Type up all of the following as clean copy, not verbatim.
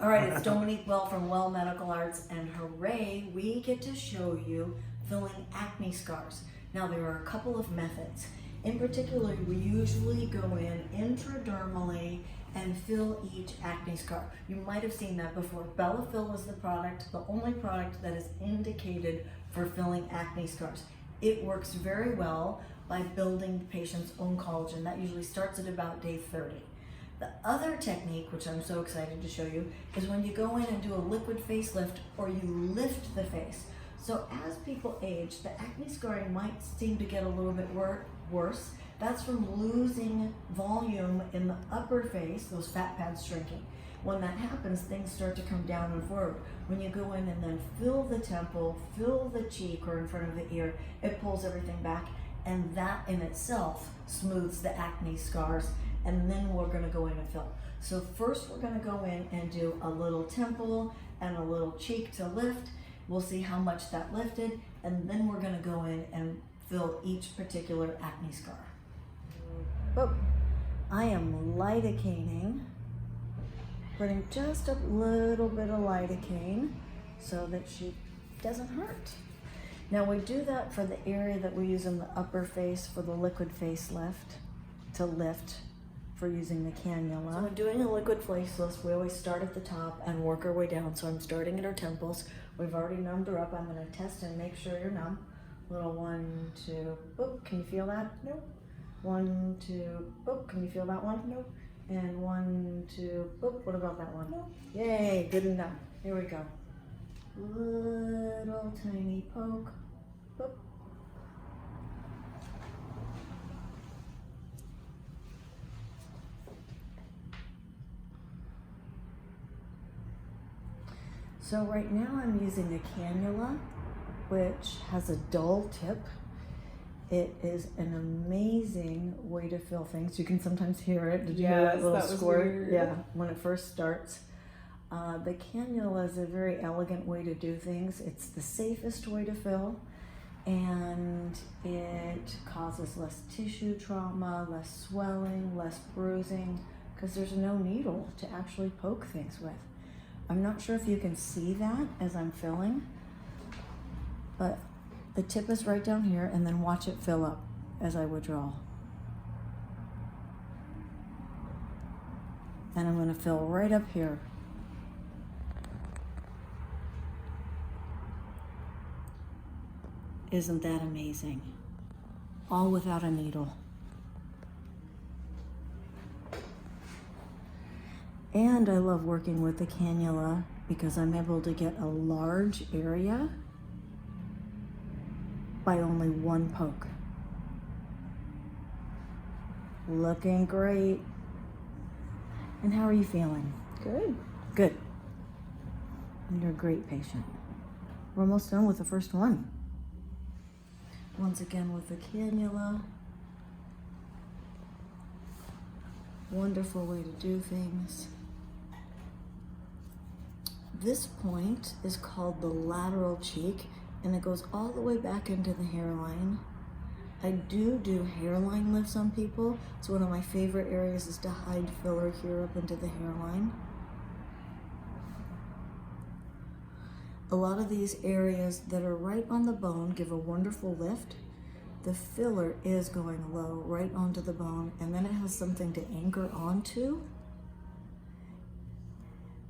All right, it's Dominique Well from Well Medical Arts, and hooray, we get to show you filling acne scars. Now, there are a couple of methods. In particular, we usually go in intradermally and fill each acne scar. You might have seen that before. Bellafill is the product, the only product that is indicated for filling acne scars. It works very well by building the patient's own collagen. That usually starts at about day 30. The other technique, which I'm so excited to show you, is when you go in and do a liquid facelift or you lift the face. So as people age, the acne scarring might seem to get a little bit worse. That's from losing volume in the upper face, those fat pads shrinking. When that happens, things start to come down and forward. When you go in and then fill the temple, fill the cheek or in front of the ear, it pulls everything back, and that in itself smooths the acne scars. And then we're going to go in and fill. So first we're going to go in and do a little temple and a little cheek to lift. We'll see how much that lifted, and then we're going to go in and fill each particular acne scar. Oh, I am lidocaine, putting just a little bit of lidocaine so that she doesn't hurt. Now we do that for the area that we use in the upper face for the liquid facelift to lift. For using the cannula. So when doing a liquid facelift, we always start at the top and work our way down. So I'm starting at our temples. We've already numbed her up. I'm going to test and make sure you're numb. Little 1, 2, boop. Can you feel that? Nope. 1, 2, boop. Can you feel that one? Nope. And 1, 2, boop. What about that one? Nope. Yay, good enough. Here we go. Little tiny poke. Boop. So right now I'm using a cannula, which has a dull tip. It is an amazing way to fill things. You can sometimes hear it. Did you hear that little squirt? Weird. Yeah, when it first starts. The cannula is a very elegant way to do things. It's the safest way to fill, and it causes less tissue trauma, less swelling, less bruising, because there's no needle to actually poke things with. I'm not sure if you can see that as I'm filling, but the tip is right down here, and then watch it fill up as I withdraw. And I'm going to fill right up here. Isn't that amazing? All without a needle. And I love working with the cannula because I'm able to get a large area by only one poke. Looking great. And how are you feeling? Good. Good. And you're a great patient. We're almost done with the first one. Once again with the cannula. Wonderful way to do things. This point is called the lateral cheek, and it goes all the way back into the hairline. I do hairline lifts on people. It's one of my favorite areas is to hide filler here up into the hairline. A lot of these areas that are right on the bone give a wonderful lift. The filler is going low right onto the bone, and then it has something to anchor onto.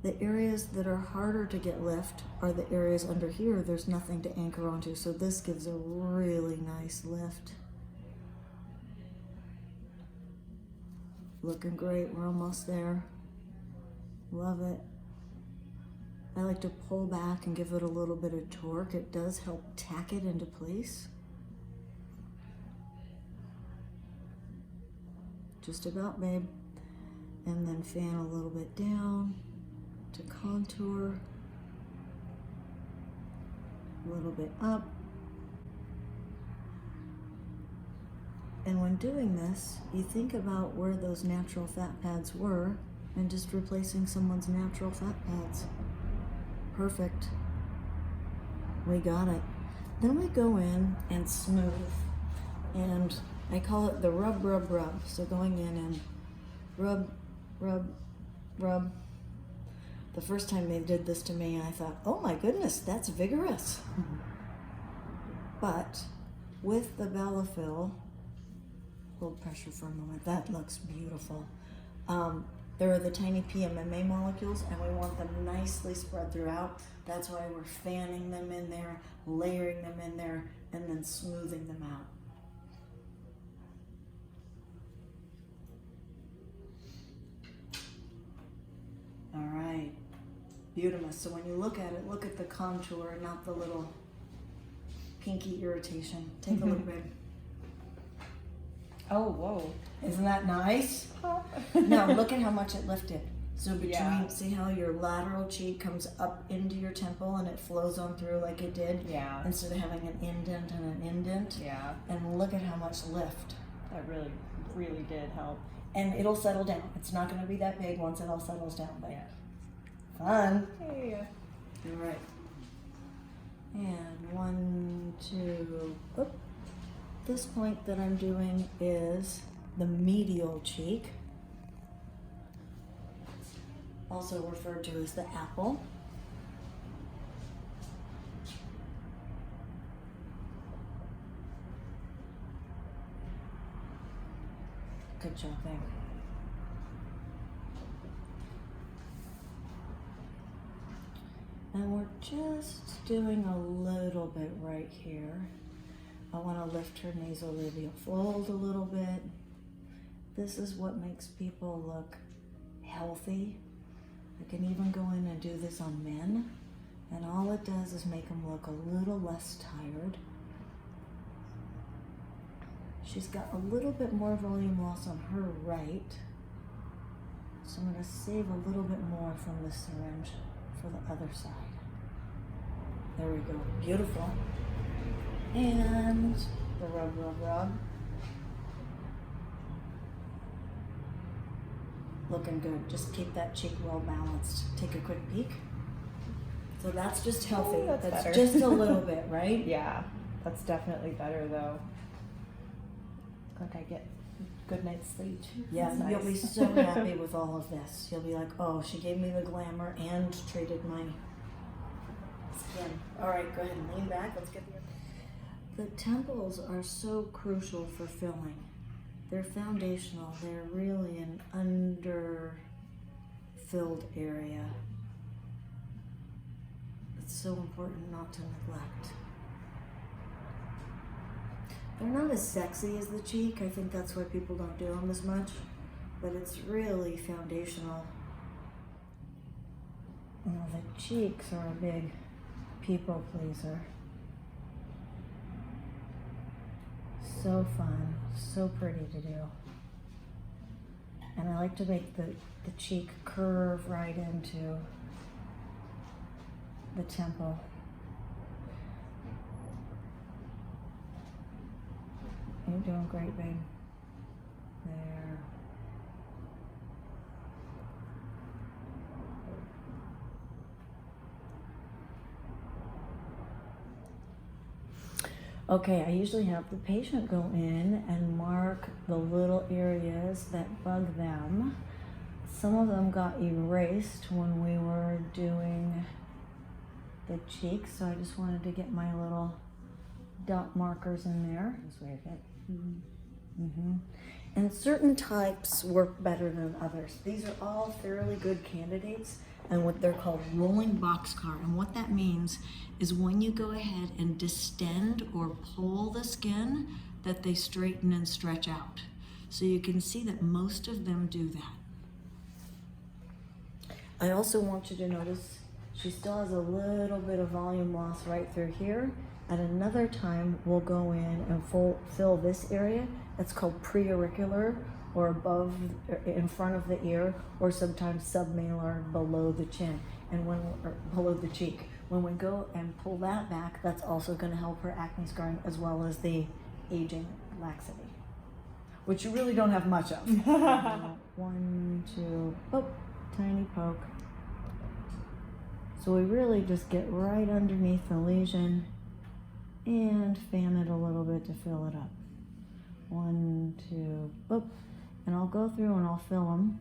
The areas that are harder to get lift are the areas under here. There's nothing to anchor onto, so this gives a really nice lift. Looking great, we're almost there. Love it. I like to pull back and give it a little bit of torque. It does help tack it into place. Just about, babe. And then fan a little bit down to contour. A little bit up. And when doing this, you think about where those natural fat pads were and just replacing someone's natural fat pads. Perfect. We got it. Then we go in and smooth. And I call it the rub, rub, rub. So going in and rub, rub, rub. The first time they did this to me, I thought, oh my goodness, that's vigorous. But with the Bellafill, hold pressure for a moment, that looks beautiful. There are the tiny PMMA molecules, and we want them nicely spread throughout. That's why we're fanning them in there, layering them in there, and then smoothing them out. All right, beautiful. So when you look at it, look at the contour, not the little pinky irritation. Take a look, babe. Oh, whoa. Isn't that nice? Now look at how much it lifted. So between, see how your lateral cheek comes up into your temple and it flows on through like it did? Yeah. Instead of having an indent and an indent? Yeah. And look at how much lift. That really, really did help. And it'll settle down. It's not going to be that big once it all settles down, but yeah. Fun. Yeah. All right. And 1, 2, oop. This point that I'm doing is the medial cheek, also referred to as the apple. Good job there. And we're just doing a little bit right here. I want to lift her nasolabial fold a little bit. This is what makes people look healthy. I can even go in and do this on men, and all it does is make them look a little less tired. She's got a little bit more volume loss on her right, so I'm going to save a little bit more from the syringe for the other side. There we go. Beautiful. And the rub, rub, rub. Looking good. Just keep that cheek well balanced. Take a quick peek. So that's just healthy. Oh, that's better. Just a little bit, right? Yeah, that's definitely better though. Like I get good night's sleep. Yeah, That's you'll be nice. so happy with all of this. You'll be like, oh, she gave me the glamour and treated my skin. All right, go ahead and lean back. Let's get the temples are so crucial for filling. They're foundational. They're really an under-filled area. It's so important not to neglect. They're not as sexy as the cheek. I think that's why people don't do them as much, but it's really foundational. You know, the cheeks are a big people pleaser. So fun, so pretty to do. And I like to make the cheek curve right into the temple. You're doing great, babe. There. Okay, I usually have the patient go in and mark the little areas that bug them. Some of them got erased when we were doing the cheeks, so I just wanted to get my little dot markers in there. This way, okay. And certain types work better than others. These are all fairly good candidates, and what they're called rolling boxcar. And what that means is when you go ahead and distend or pull the skin, that they straighten and stretch out. So you can see that most of them do that. I also want you to notice she still has a little bit of volume loss right through here. At another time, we'll go in and fill this area. That's called preauricular, or above, in front of the ear, or sometimes submalar, below the chin, and or below the cheek. When we go and pull that back, that's also going to help her acne scarring as well as the aging laxity, which you really don't have much of. 1, 2, oh, tiny poke. So we really just get right underneath the lesion and fan it a little bit to fill it up. 1, 2, boop. And I'll go through and I'll fill them.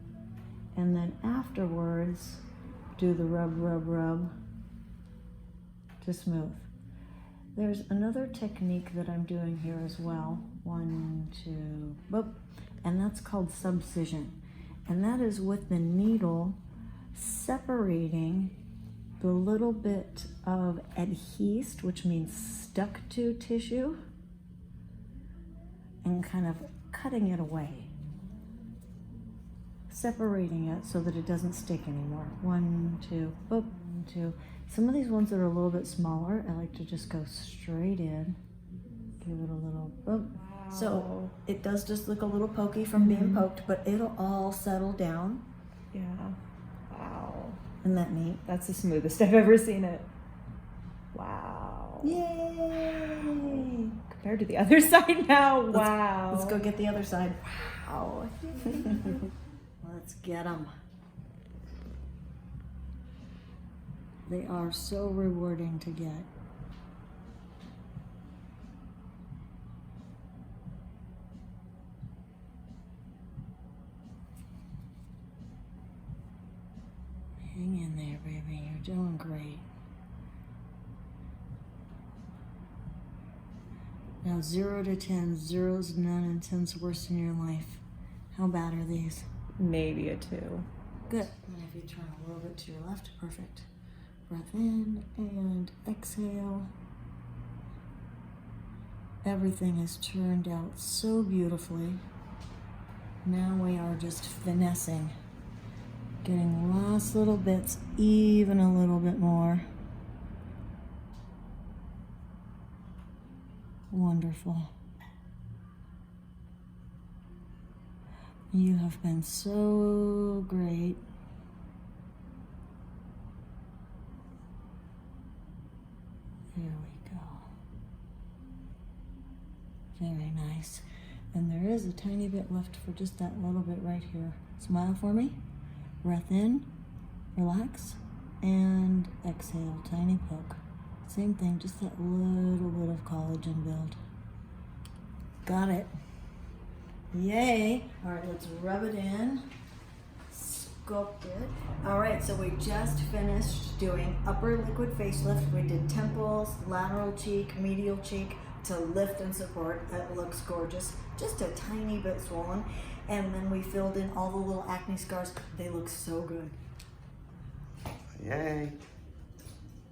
And then afterwards, do the rub, rub, rub to smooth. There's another technique that I'm doing here as well. 1, 2, boop. And that's called subcision. And that is with the needle separating the little bit of adhesed, which means stuck to tissue, and kind of cutting it away. Separating it so that it doesn't stick anymore. 1, 2, boop, 2. Some of these ones that are a little bit smaller, I like to just go straight in. Give it a little boop. Wow. So it does just look a little pokey from being poked, but it'll all settle down. Yeah. Wow. Isn't that neat? That's the smoothest I've ever seen it. Wow. Yay! Compared to the other side now, wow. Let's go get the other side. Wow. Let's get them. They are so rewarding to get. Hang in there, baby. You're doing great. Now 0 to 10. 0's none and 10's worst in your life. How bad are these? Maybe a 2. Good. And if you turn a little bit to your left, perfect. Breath in and exhale. Everything has turned out so beautifully. Now we are just finessing. Getting last little bits even a little bit more. Wonderful. You have been so great. There we go. Very nice. And there is a tiny bit left for just that little bit right here. Smile for me. Breath in, relax, and exhale. Tiny poke. Same thing, just that little bit of collagen build. Got it. Yay. All right, let's rub it in. Sculpt it. All right, so we just finished doing upper liquid facelift. We did temples, lateral cheek, medial cheek to lift and support. It looks gorgeous. Just a tiny bit swollen. And then we filled in all the little acne scars. They look so good. Yay.